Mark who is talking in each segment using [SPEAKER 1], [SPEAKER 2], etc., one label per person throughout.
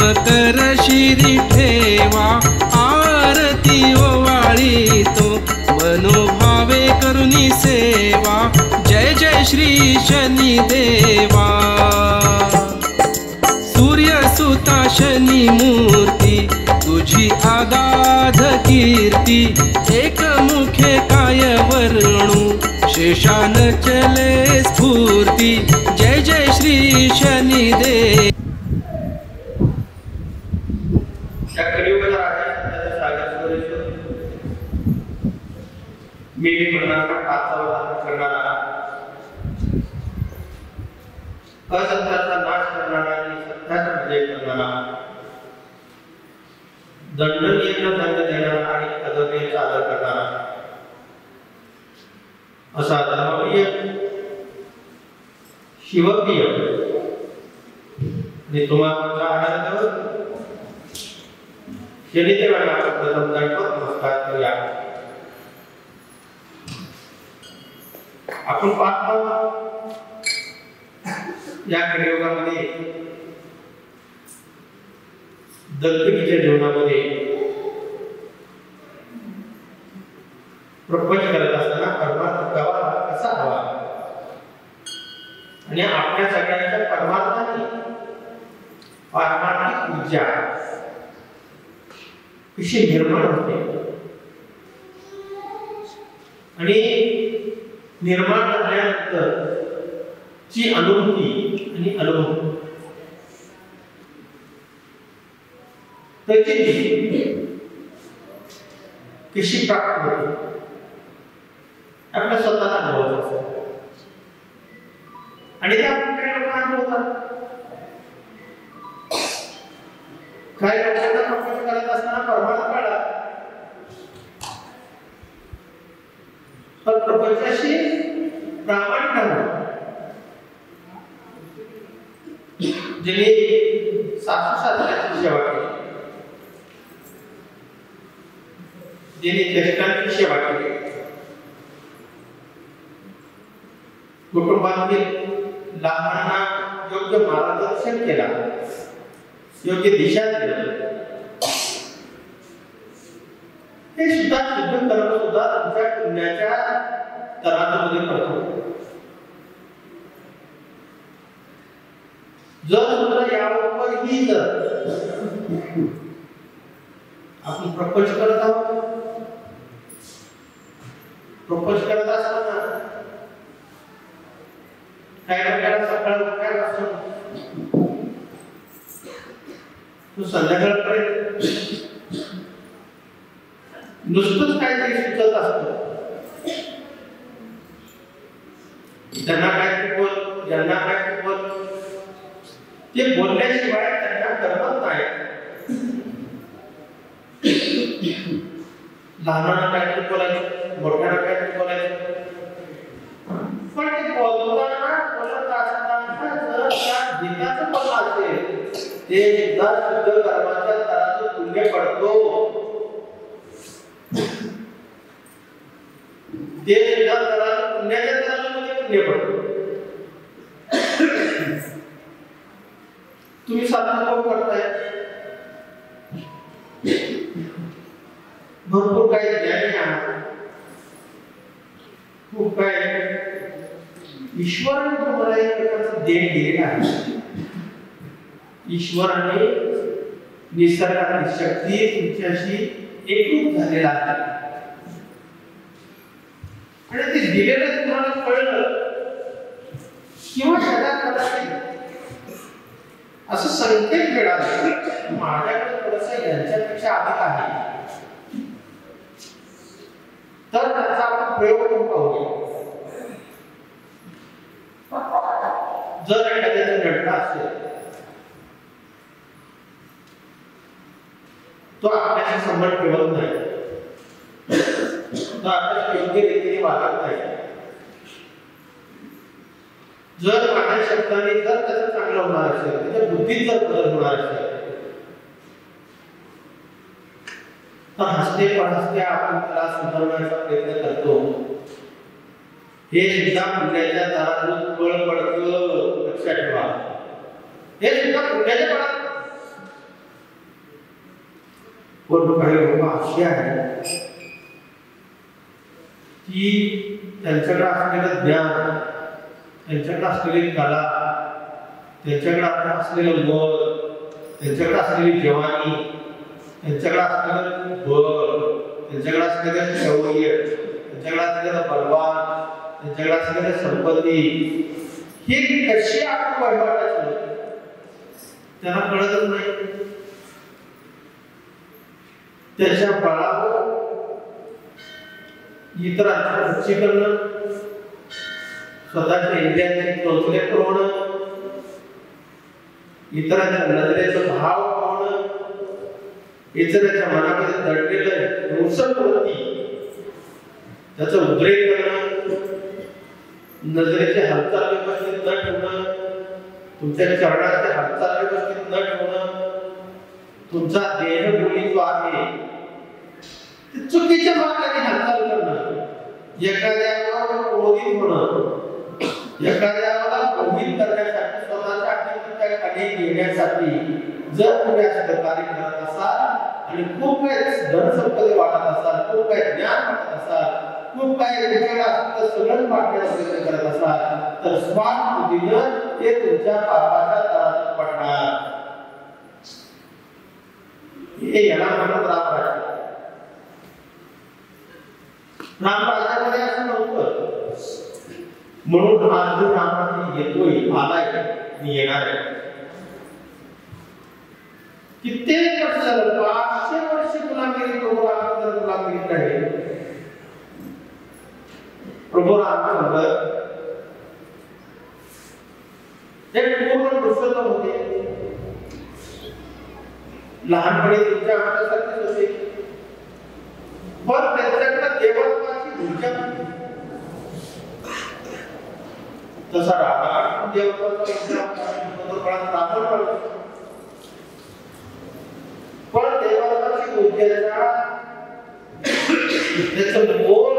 [SPEAKER 1] कर शिरी ठेवा, आरती ओवाळी तो मनोभावे करुणी सेवा। जय जय श्री शनी देवा। सूर्यसुता शनी मूर्ती तुझी आगाध कीर्ती, एकमुखे काय वर्णू शेषान चले स्फूर्ती। जय जय श्री शनी देव।
[SPEAKER 2] मी करणारा, असत्याचा नाश करणारा आणि सत्याचा विजय करणारा, दंडनीय दंड देणारा आणि अधर्मीय सादर करणारा असा धर्मप्रिय शिवप्रिय आणि तुम्हाला आनंद शनिदेवाला प्रथम दंडवत नमस्कार करूया। आपण पाहतो या कलियुगामध्ये दत्तकीच्या जीवनामध्ये प्रपंच करत असताना परमार्थ कसा हवा आणि आपल्या सगळ्यांच्या परमार्थाने पारमार्थिक ऊर्जा कशी निर्माण होते आणि निर्माण झाल्यानंतर ची अनुभूती आणि अनुभव त्याची कशी प्राप्त होते आपल्या स्वतःला अनुभव असतो आणि त्या काही लोकांना अनुभवतात। काही लोकांना प्रपंच करत असताना परमार्थ कळला, पण प्रपंचाशी प्रामाणिक राहणं ज्यांनी सासू सासऱ्याची सेवा केली, ज्यांनी ज्येष्ठांची सेवा केली, कुटुंबातील लहानांना योग्य मार्गदर्शन केला, योग्य दिशा दिली, हे सुद्धा सिद्ध करणं सुद्धा तुमच्या पुण्याच्या तराजूमध्ये पडतो। जर सुद्धा यावर ही जर आपण प्रपंच करत आहोत, प्रपंच करत असताना काही लोकांना सकाळ उठल्यापासून तो संध्याकाळपर्यंत नुसतंच काहीतरी सुचत असतं, त्यांना काय बोल, ज्यांना काय बोल, ते बोलल्याशिवाय त्यांना करमत नाही। लहानांना काय बोलायचं, मोठ्यांना काय बोलायचं, पण ते बोलताना बोलत असताना जर त्या गीताचं पद असेल ते सुद्धा शुद्ध कर्माच्या तराजूत पुण्य पडतो, ते सुद्धा तराजूत पुण्याच्या तराजूमध्ये पुण्य पडतो। तुम्ही साधना करताय, भरपूर काही ज्ञानी आहात, खूप काय ईश्वराने तुम्हाला एक प्रकारचं देण दिलेलं आहे। ईश्वराने निसर्गाची शक्ती तुमच्याशी एकरूप झालेला आहे आणि ते दिलेलं तुम्हाला कळलं किंवा कदाचित असं संकेत मिळाले माझ्याकडे थोडंसं यांच्यापेक्षा अधिक आहे, तर त्याचा आपण प्रयोग करून पाहूया। जर एखाद्याचा घटना असेल तो आपल्याशी संबंध ठेवत नाही, तो आपल्याशी योग्य रीतीने वागत नाही, जर माझ्या शब्दाने जर त्याचं चांगलं होणार असेल, त्याच्या बुद्धीत जर बदल होणार असेल, तर हसते पण हसते आपण त्याला सुधारण्याचा प्रयत्न करतो। हे सुद्धा पुण्याच्या तराजूत बळ पडतं, लक्षात ठेवा। हे सुद्धा पुण्याच्या बळात पण काही लोक अशी आहेत की त्यांच्याकडे असलेलं ज्ञान, त्यांच्याकडे असलेली कला, त्यांच्याकडे असलेलं मत, त्यांच्याकडे असलेली जवानी, त्यांच्याकडे असलेलं बळ, त्यांच्याकडे असलेलं शौर्य, त्यांच्याकडे असलेलं बलवान, त्यांच्याकडे असलेल्या संपत्ती, हे कशी आपण वाढवायचं त्यांना कळतच नाही. त्याच्या बळावर इतरांची उच्ची करणं, स्वतःच्या इंद्रियांची चोचले करणं, इतरांच्या नजरेचा भाव पाहणं, इतरांच्या मनामध्ये दडलेलं हिंसक वृत्ती त्याचा उद्रेक करणं, नजरेची हालचाल व्यवस्थित न ठेवणं, तुमच्या चरणाची हालचाल व्यवस्थित न ठेवणं, तुमचा देहबोली जो आहे चुकीच्या मार्गाने हालचाल करणं, एखाद्यावर क्रोधित होणं, एखाद्याला मोहित करण्यासाठी, स्वतःच्या अधिपत्याखाली घेण्यासाठी जर तुम्ही असं कार्य करत असाल आणि खूप काही धनसंपत्ती वाटत असाल, खूप काही ज्ञान वाटत असाल, खूप काही सगळं वाटण्याचा प्रयत्न करत असाल तर स्वार्थ बुद्धीनं ते तुमच्या पापाच्या तराजूत पडणार. हे याला म्हणतात रामराज्य. रामराज्यामध्ये असं नव्हतं म्हणून आज जो रामराज्य येतोय, आलाय, मी येणार आहे. कित्येक वर्ष, 500 वर्ष गुलामगिरी प्रभू रामचंद्र गुलामगिरीत राहिले. प्रभू रामचंद्र एक पूर्ण पुरुषोत्तम होते. लहानपणी तुमच्या आमच्यासारखेच होते, पण त्यांच्याकडे देवत्वाची ऊर्जा होती. तसा रावण देवत्वाचा पण देवत्वाची ऊर्जेचा त्याचं बोल,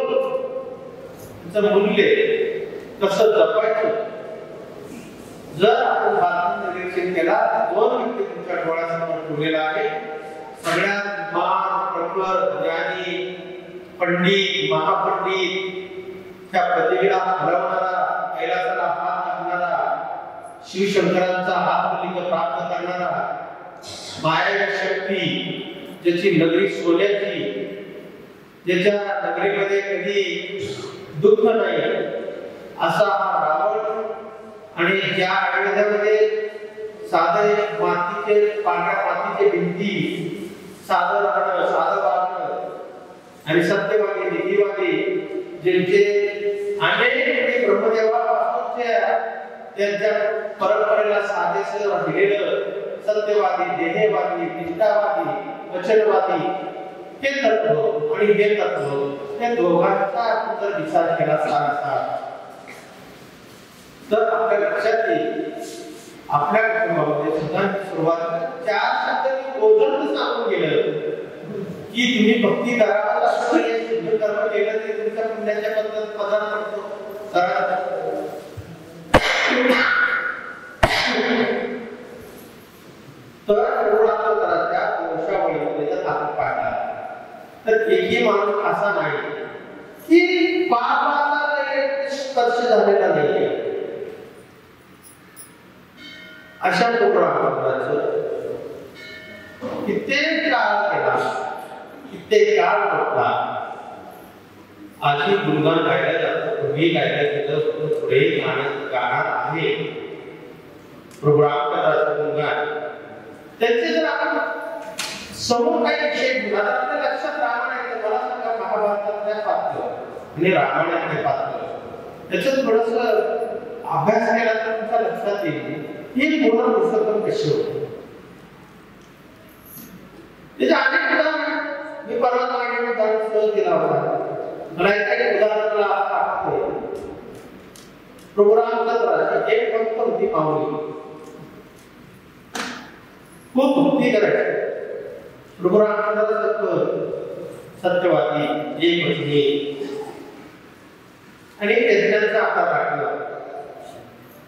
[SPEAKER 2] त्याचं मूल्य कसं जपायचं जर आपण भारतात निरीक्षण केला, 2 व्यक्ती तुमच्या डोळ्यासमोर ठेवलेला आहे. सगळ्यात महान, प्रखर, ज्ञानी, पंडित, महापंडित, त्या प्रतिभेला हलवणारा, कैलासाला हात टाकणारा, शिवशंकरांचा हात प्राप्त करणारा, माया शक्ती, ज्याची नगरी सोन्याची, ज्याच्या नगरीमध्ये कधी दुःख नाही, असा हा रावण. आणि ज्या आयुर्वेदामध्ये साधे मातीचे, पांढऱ्या मातीचे भिंती, साधं राहणं, साधं वागणं आणि सत्यवादी, नीतिवादी, ज्यांचे अनेक ब्रह्मदेवापासूनच्या त्यांच्या परंपरेला साधेसे राहिलेलं सत्यवादी, देहवादी, निष्ठावादी, वचनवादी, हे तत्व आणि हे तत्व या दोघांचा आपण जर विचार केला सारखा तर आपल्या लक्षात येईल. आपल्या कुटुंबामध्ये सुद्धा सुरुवात 4 शब्दांनी ओझर सांगून गेलं की तुम्ही भक्ती करा, शुद्ध कर्म केलं तरी तुमच्या पुण्याच्या पदार्थ पडतो. तर ओळाच्या वंशावळीमध्ये जर आपण पाहिला तर एकही माणूस असा नाही की पापाचा स्पर्श झालेला नाहीये. अशा रामचंद्राचं कित्येक काळ केला, कित्येक काळ म्हटला. आधी गुणगान गायला जातं, पूर्वी गायला गेलं, पुढे गाणार आहे प्रभू रामचंद्राचं गुणगान. त्यांचे जर आपण समोर काही विषय घेऊन आता आपल्या लक्षात रामायण, मला सांगा महाभारतातल्या पात्र आणि रामायणातले पात्र त्याच्यात थोडस अभ्यास केला तर तुमच्या लक्षात येईल हे पूर्ण पुस्तक कसे होते. त्याचे अनेक उदाहरण मी परवा उदाहरण सहज दिला होता. मला एक उदाहरणाला आठवतंय. प्रभू रामचंद्राची एक भक्त होती माऊली, खूप भक्ती करायची. प्रभू रामचंद्राचं सत्यवादी, एकवचनी आणि त्याचा आकार राखला.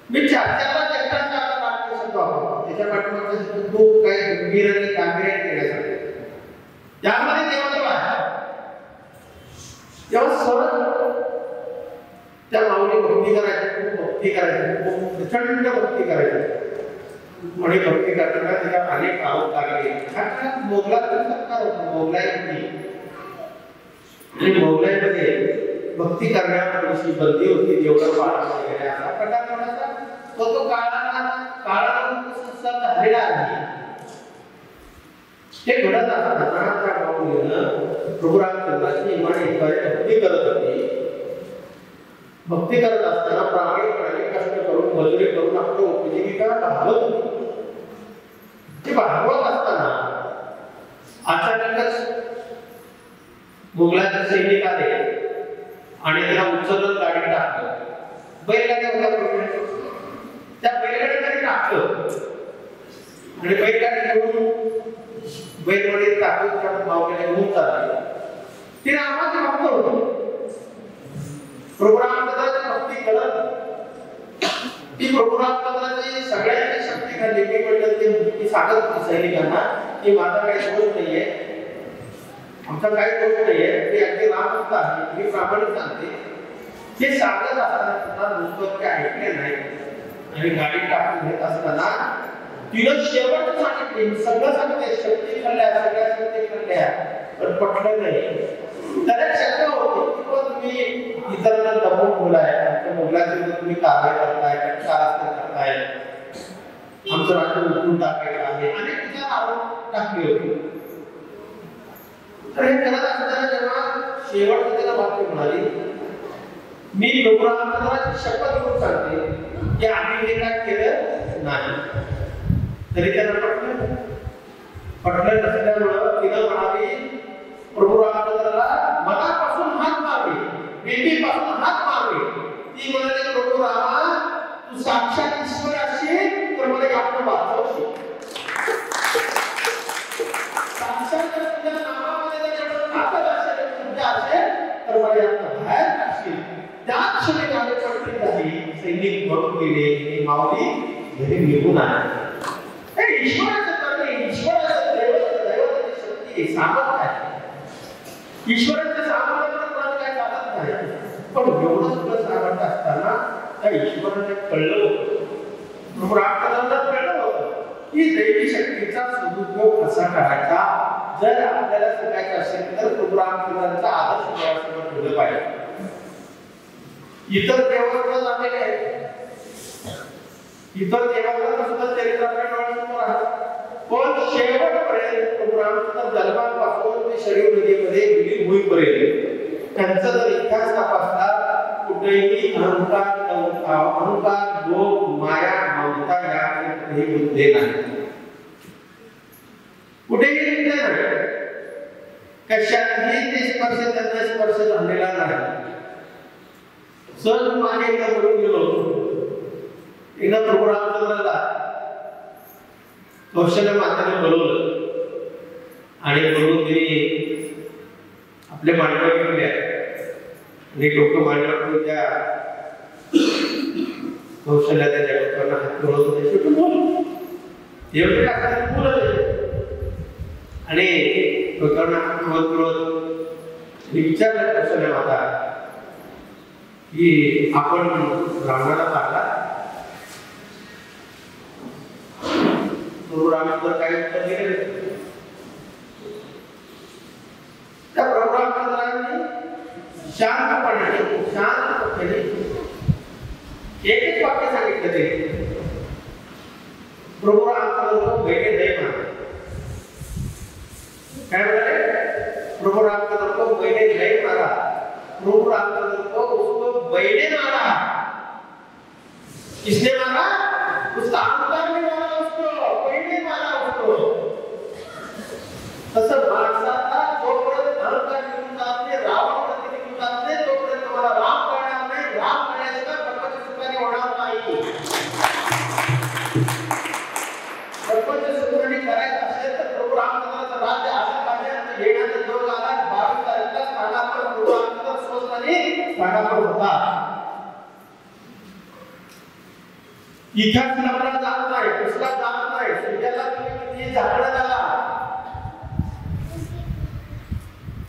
[SPEAKER 2] मी चाच्याला जगताचा आकार राखू शकतो. त्याच्या पाठीमागचं खूप काही गंभीर आणि गांभीर्याने केल्यासारखं. यामध्ये देवादेव आहे. तेव्हा सहज त्या माऊली भक्ती करायची, खूप भक्ती करायची, खूप प्रचंड भक्ती करायची. म्हणे भक्ती करताना तिला अनेक आरोप लागले. मोगला सरकार होतं, मोगलाई होती आणि मोगलाईमध्ये भक्ती करण्याची बंदी होती. एवढं पाळणं वगैरे असा प्रकार थोडासा तो काळाला संस्था झालेला आहे. हे घडत असताना त्या माऊलीनं प्रभू रामचंद्राची इमानी भक्ती करत होती. भक्ती करत असताना प्रामाणिकपणे कष्ट करून मजुरी करून आपलं उपजीविका भागवत होती. ते भागवत असताना अचानकच मुघलाचे सैनिक आले आणि त्याला उचलून गाडीत टाकलं. बैलगाडी होता, त्या बैलगाडीमध्ये टाकलं आणि बैलगाडी घेऊन बैलगाडीत टाकून त्या माऊलीला घेऊन चालले. ती रामाची भक्त होती. प्रभू रामचंद्राची भक्ती करत ती प्रभू रामचंद्राची सगळ्यांची शक्ती झाली. मी म्हटलं ती सांगत होती सैनिकांना की माझा काही दोष नाहीये, आमचा काही दोष नाहीये, ते अगदी रामभक्त आहे, मी प्रामाणिक सांगते. हे सांगत असताना सुद्धा नुसतं ते ऐकले नाही आणि गाडी टाकून घेत असताना तिनं शेवट सांगितले, सगळं सांगते, शक्ती खाल्ल्या, सगळ्या शक्ती खाल्ल्या, पण पटलं नाही. त्याला शंका होती की तुम्ही इतरांना दबवून ठेवलाय, आमच्या मुलाचे तुम्ही कारवाई करताय, कारस्थान करताय, आमचं राज्य उठून टाकायचं आहे, अनेक विचार आरोप टाकले होते. तर हे करत असताना जेव्हा शेवट त्याला वाक्य म्हणाली, मी प्रभू रामचंद्राची शपथ घेऊन सांगते की आम्ही हे काय केलं नाही. तरी त्यांना पटलं नसल्यामुळं तिनं म्हणाली प्रभू रामचंद्राला मनापासून हात मारले, बेटीपासून हात मारले. ती म्हणाली प्रभू रामा, तू साक्षात ईश्वर असेल तर मला यातनं वाचवशील. साक्षात तुझ्या नामामध्ये जर ताकद असेल, तुझ्या असेल तर मला यातनं बाहेर टाकशील. त्याच क्षणी गाडी पडली झाली, सैनिक पळून गेले, माऊली घरी निघून आले. ईश्वराचं करणे, ईश्वराचं दैवताची शक्ती सामर्थ्य आहे. ईश्वराचं सामर्थ्य काय चालत नाही, पण एवढं सगळं सामर्थ्य असताना त्या ईश्वराने कळलं होतं, प्रभू रामचंद्रांना कळलं होतं की दैवी शक्तीचा सदुपयोग कसा करायचा. जर आपल्याला शिकायचं असेल तर प्रभू रामचंद्रांचा आदर्श देवासमोर ठेवलं पाहिजे. इतर देवांना झालेले आहेत, इतर देवांना सुद्धा चरित्र आपल्या डोळ्यासमोर आहे, पण शेवटपर्यंत प्रभू रामचंद्र जन्मापासून ते शरीर नदीमध्ये विलीन होईपर्यंत त्यांचा जर इतिहास तपासला, कुठेही अहंकार, लोभ, माया, ममता याकडे मुद्दे नाही, कुठेही मुद्दे नाही. कशातही ते स्पर्श त्यांना स्पर्श झालेला नाही. सहज मागे एकदा बोलून गेलो होतो. एकदा प्रभू रामचंद्राला कौशल्य माताने बोलवलं आणि बोलून तिने आपले मांडव घेतले आणि डोकं मांडव त्या कौशल्याच्या जगताना हात बोलत होते. शेवटी बोल एवढे टाकतात बोलत आणि डोक्यावर हात बोलत विचारलं कौशल्य माता की आपण रावणाला पाहिला. प्रभू रामचंद्र काही उत्तर दिले. त्या प्रभू रामचंद्रांनी शांतपणे एकच वाक्य सांगितलं ते, प्रभू रामचंद्र को बैठे नहीं मारा. काय म्हणाले? प्रभू रामचंद्र को बैठे नहीं मारा, प्रभू रामचंद्र को उसको बैठे मारा. किसने मारा? उसका अहंकार ने मारा, उसको बैठे मारा उसको. तसं माणसाला जोपर्यंत अहंकार निघून जात नाही, रावण प्रति निघून जात नाही, तोपर्यंत मला राम कळणार नाही. राम कळल्याशिवाय प्रपंच सुखाने होणार नाही. प्रपंच सुखाने करायचं असेल तर प्रभू रामचंद्राचं राज्य असं पाहिजे. येण्याचा योग आला 22 तारखेला स्थानापन्न प्रभू रामचंद्र स्वतःने स्थानापन्न होता. इतिहास आपल्याला जात नाही, पुस्तकात जात नाही. सूर्याला तुम्ही किती झाकण्यात आला,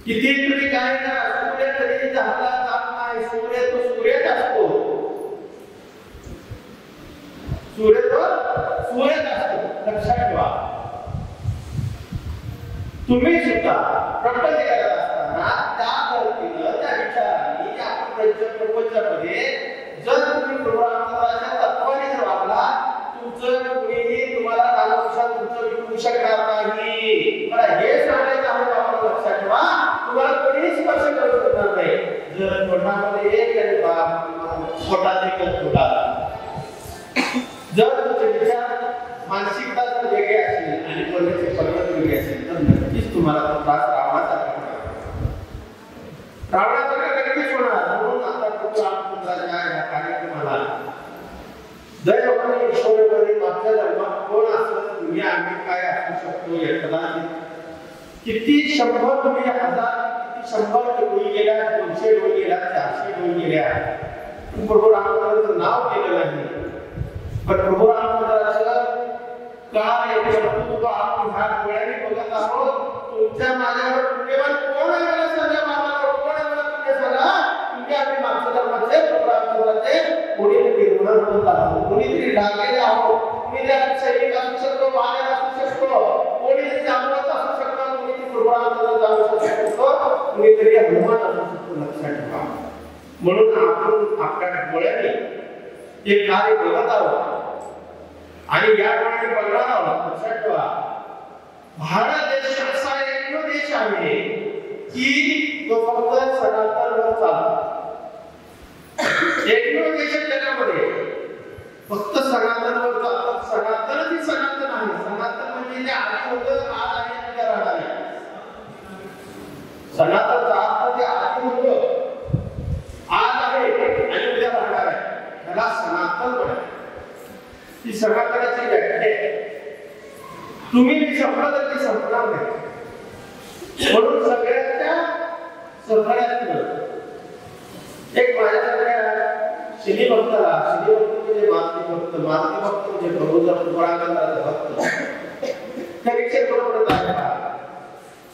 [SPEAKER 2] किती तुम्ही काय करा, सूर्य कधी झाला जात नाही. सूर्य तो सूर्यच असतो. सूर्य तो सूर्यच असतो, लक्षात ठेवा. तुम्ही सुद्धा प्रपंच करत असताना त्या धर्तीनं, त्या विचारांनी, या प्रपंचामध्ये जर तुम्ही प्रभुरामाच्या तत्वाने जर वागला, तुमचं कुणीही तुम्हाला कालवशात तुमचं विकू शकणार नाही. मला हे सांगायचं आहे बाबा, लक्षात ठेवा. तुम्हाला कोणीही स्पर्श करू शकणार नाही. जर पोटामध्ये एक पोटात एकच तुला, जर तुमचे विचार मानसिकता जर वेगळी असेल आणि बोलण्याची पद्धत वेगळी असेल तर नक्कीच तुम्हाला तो त्रास रावणासारखा नक्कीच होणार. म्हणून आता रामचंद्राच्या या कार्यक्रमाला दैवाने ईश्वराने मागच्या जन्मात कोण असं तुम्ही आम्ही काय असू शकतो एखादा किती 100 तुम्ही हजार किती 100 डोळी गेल्या, 200 डोळी गेल्या, 400 डोळी गेल्या, प्रभू रामचंद्राचं नाव केलं नाही. पण प्रभू रामचंद्राचं काय कर्तृत्व आपण ह्या डोळ्याने बघत आहोत. तुमच्या माझ्यावर पुण्यवान कोण आहे मला सांगा, बाबावर कोण आहे मला तुम्ही सांगा. तुम्ही आम्ही मागच्या धर्माचे प्रभू रामचंद्राचे कोणीतरी निर्माण होत आहोत, कोणीतरी लागलेले आहोत. कोणीतरी सैनिक असू शकतो, वानर असू शकतो, कोणीतरी जांभळत असू शकतो, कोणीतरी प्रभू रामचंद्र जाऊ शकतो, कोणीतरी हनुमान असू शकतो. लक्षात ठेवा. म्हणून आपण आपल्या डोळ्याने हे कार्य बघत आहोत आणि या डोळ्याने बघणार आहोत. लक्षात ठेवा. भारत देश असा एकमेव देश आहे की तो फक्त सनातनवर चालतो. एकमेव देश जगामध्ये फक्त सनातनवर चालतो. सनातन ही सनातन आहे. सनातन म्हणजे जे आधी होतं, आज आहे, उद्या राहणार आहे. सनातनचा अर्थ जे आधी होतं, आज आहे आणि उद्या राहणार आहे, त्याला सनातन म्हणतात. ही सनातनाची व्याख्या आहे. तुम्ही मी संपला तर ती संपणार नाही. म्हणून सगळ्यांच्या एक माझ्यासारख्या शनी भक्ताला, शनी भक्त म्हणजे मारुती भक्त, मारुती भक्त म्हणजे प्रभूचा पुराणाचा भक्त, त्या रिक्षेत बरोबर आहे.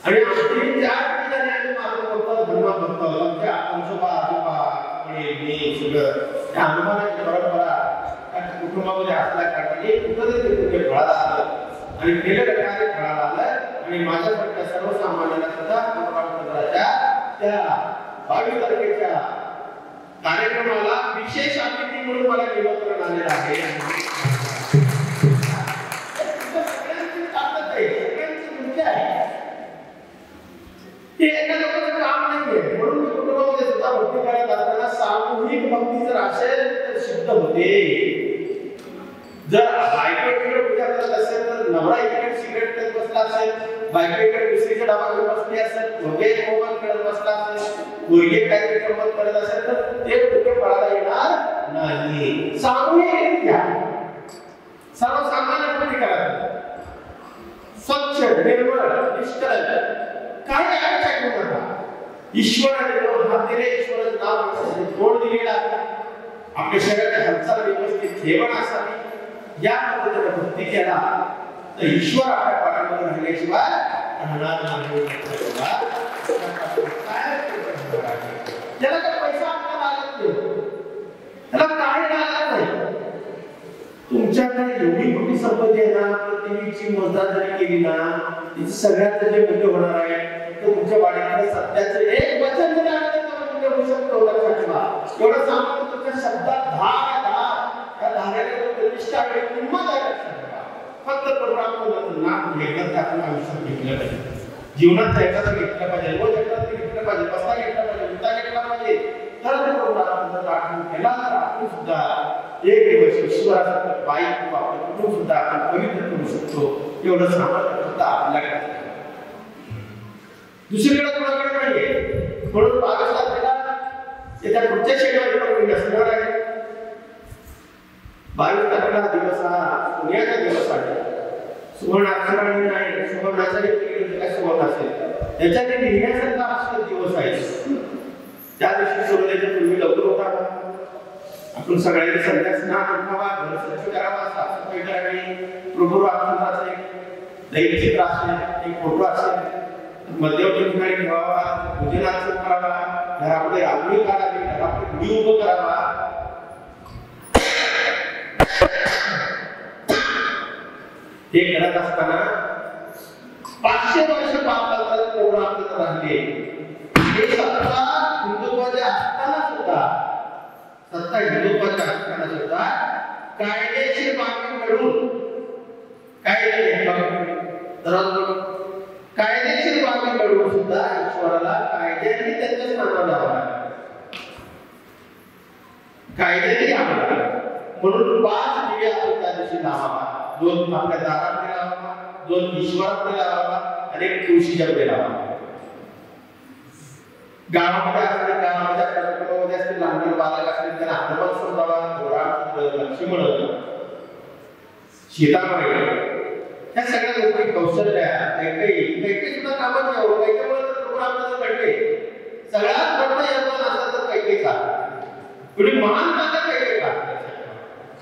[SPEAKER 2] आणि आमची 4 पिढ्यांनी आम्ही मारुती भक्त, हनुमान भक्त, आमच्या आजोबा मी सगळं त्या हनुमानाची परंपरा कुटुंबामध्ये असल्या कारणाने कुठंतरी ते फळाला आलं आणि केलेलं कार्य फळाला आलं. आणि माझ्यासारख्या सर्वसामान्यांना सुद्धा रामचंद्राच्या त्या 22 तारखेच्या कार्यक्रमाला विशेष अतिथी म्हणून मला निमंत्रण आलेलं आहे. सगळ्यांची ताकद आहे, सगळ्यांची ऊर्जा आहे. हे एका लोकांचं काम नाहीये. म्हणून मी कुटुंबामध्ये सुद्धा भक्ती करत असताना सामूहिक भक्ती जर असेल तर सिद्ध होते. जर बायकोकडे पूजा करत असेल तर नवरा इकडे सिगरेट पेत बसला असेल, बायकोकडे दुसरीचा डबा घेऊन बसली असेल, दोघे मोबाईल खेळत बसला असेल, मुलगी काहीतरी गंमत करत असेल तर ते कुठे फळाला येणार नाही. सामूहिक घ्या, सर्वसामान्यपणे करा, स्वच्छ निर्मळ निष्कल काही अडचण घेऊ नका. ईश्वराने दोन हात दिले, ईश्वराचं नाव तोड दिलेला आहे. आपल्या शरीराची हालचाल व्यवस्थित ठेवण असावी. या पद्धतीने भक्ती केला तर ईश्वर आपल्या पाठीमागे राहिल्याशिवाय राहणार नाही. त्याला काही पैसा आपल्याला लागत नाही, त्याला काही लागत नाही. तुमच्याकडे एवढी मोठी संपत्ती आहे ना, पृथ्वीची मोजदाद जरी केली ना, तिची सगळ्यात जे मूल्य होणार आहे तर तुमच्या वाड्याकडे सत्याचं एक वचन जरी आलं तर मूल्य होऊ शकतो. लक्षात ठेवा. एवढं सांगतो तुमच्या शब्दात धार त्या धाराला प्रतिष्ठा आहे, किंमत आहे. लक्षात ठेवा. फक्त परमात्म्याचं नाम घेतलं तर आपण आयुष्यात घेतलं पाहिजे, जीवनात एखादा घेतलं पाहिजे, रोज एखादा घेतलं पाहिजे, बसता घेतला पाहिजे, उठता घेतला पाहिजे. तर परमात्म्याचा आठवण केला तर आपण सुद्धा एक दिवस ईश्वराचं पायी आपलं कुटुंब सुद्धा आपण पवित्र करू शकतो. एवढं सामर्थ्य सुद्धा आपल्याकडे दुसरीकडे कोणाकडे नाहीये. म्हणून 22 तारखेला येत्या पुढच्या शनिवारी पण असणार आहे. 22 तारखेला दिवस हा पुण्याचा दिवस आहे. सुवर्ण अक्षराने नाही, सुवर्णाचा सुवर्ण असेल त्याच्याने लिहिण्यासारखा असा दिवस आहे. त्या दिवशी सूर्योदयाच्या पूर्वी लवकर होता आपण सगळ्यांनी संध्या स्नान उठावा, घर स्वच्छ करावा, साफसफाई करावी. प्रभू रामचंद्राचं एक दैवचित्र असेल, एक फोटो असेल, मध्यवर्ती ठिकाणी ठेवावा, पूजनाचं करावा, घरामध्ये रांगोळी काढावी, घरामध्ये गुढी उभं करावा. हे करत असताना 500 वर्ष पापाचा प्रोग्राम आपल्याला राहिले. हे सत्ता हिंदुत्वाच्या असताना सुद्धा कायदेशीर मागणी मिळून कायदेशीर मागणी मिळवून सुद्धा ईश्वराला कायद्याने त्यांचं स्थान द्यावं, कायद्याने आम्हाला. म्हणून 5 दिवे आपण त्या दिवशी लावावा. 2 आपल्या दारामध्ये लावावा, 2 ईश्वराकडे लावावा आणि 1 तुळशीच्याकडे लावावा. गावामध्ये असतील, गावामध्ये कार्यक्रमामध्ये असतील, लहान बालक असतील, त्यांना हनुमान समजावा, घोडा, लक्ष्मण, सीतामाई, ह्या सगळ्या गोष्टी कौशल्या काही सुद्धा कामात यावं. कैकेमुळे तर प्रोग्राम घडले. सगळ्यात मोठा यजमान असला तर कैकेचा, पुढे महान माता कैकेचा.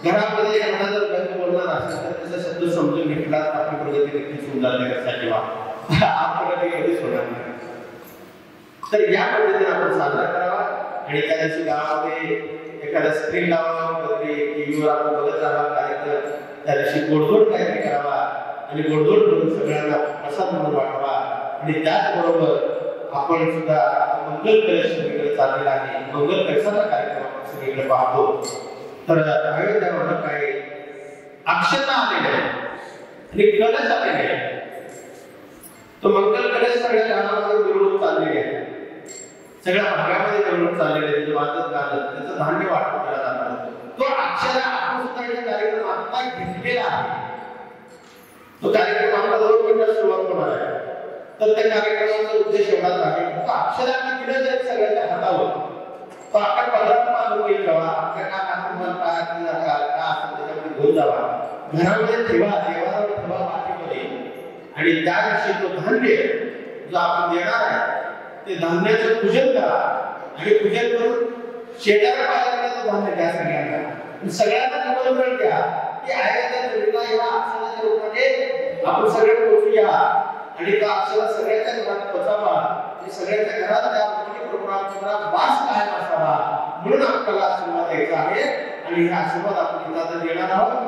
[SPEAKER 2] घरामध्ये एखादा जर गंध बोलणार असेल तर त्याचा शब्द समजून घेतला तर आपली प्रगती नक्कीच होऊन जाते कशाची आपण कधीच होणार नाही. तर या पद्धतीने आपण साजरा करावा. आणि त्या दिवशी गावामध्ये एखादा स्क्रीन लावावा, कधी टीव्हीवर आपण बघत राहावा कार्यक्रम. त्या दिवशी गोडधोड काहीतरी करावा आणि गोडधोड करून सगळ्यांना प्रसाद म्हणून वाटावा. आणि त्याचबरोबर आपण सुद्धा मंगल कलश सगळीकडे चाललेला आहे. मंगल कलशाचा कार्यक्रम आपण सगळीकडे पाहतो. तर अयोध्यावर काही अक्षता आलेल्या आहे आणि कलश आलेले आहे. तो मंगल कलश सगळ्या गावामध्ये मिरवणूक चाललेली आहे, सगळ्या भागामध्ये मिरवणूक चाललेली आहे. वाजत गाजत त्याचं धान्य वाटप केला जातो. तो अक्षरा आपण सुद्धा इथे कार्यक्रम आता घेतलेला आहे. तो कार्यक्रम आपला 2 मिनिटात सुरुवात होणार आहे. तर त्या कार्यक्रमाचा उद्देश एवढाच आहे, तो अक्षरांनी दिलं जाईल सगळ्यांच्या हातावर. तो आपण 15 लोक ठेवा, आपल्या का असेल त्याच्यामध्ये घेऊन जावा, घरामध्ये ठेवा, देवावर ठेवा, मातीमध्ये. आणि त्या दिवशी तो धान्य जो आपण देणार आहे ते धान्याचं पूजन करा. आणि पूजन करून शेजाऱ्या पायाला धान्य द्या सगळ्यांना. सगळ्यांना निमंत्रण द्या की आयोगाच्या या अक्षराच्या रूपाने आपण सगळे पोचूया आणि त्या अक्षरा सगळ्यांच्या घरात पोचावा. सगळ्यांच्या घरात त्या प्रोग्रामचा वास कायम असावा म्हणून आपल्याला आशीर्वाद द्यायचा आहे. आणि हे आशीर्वाद आपण इथं देणार आहोत.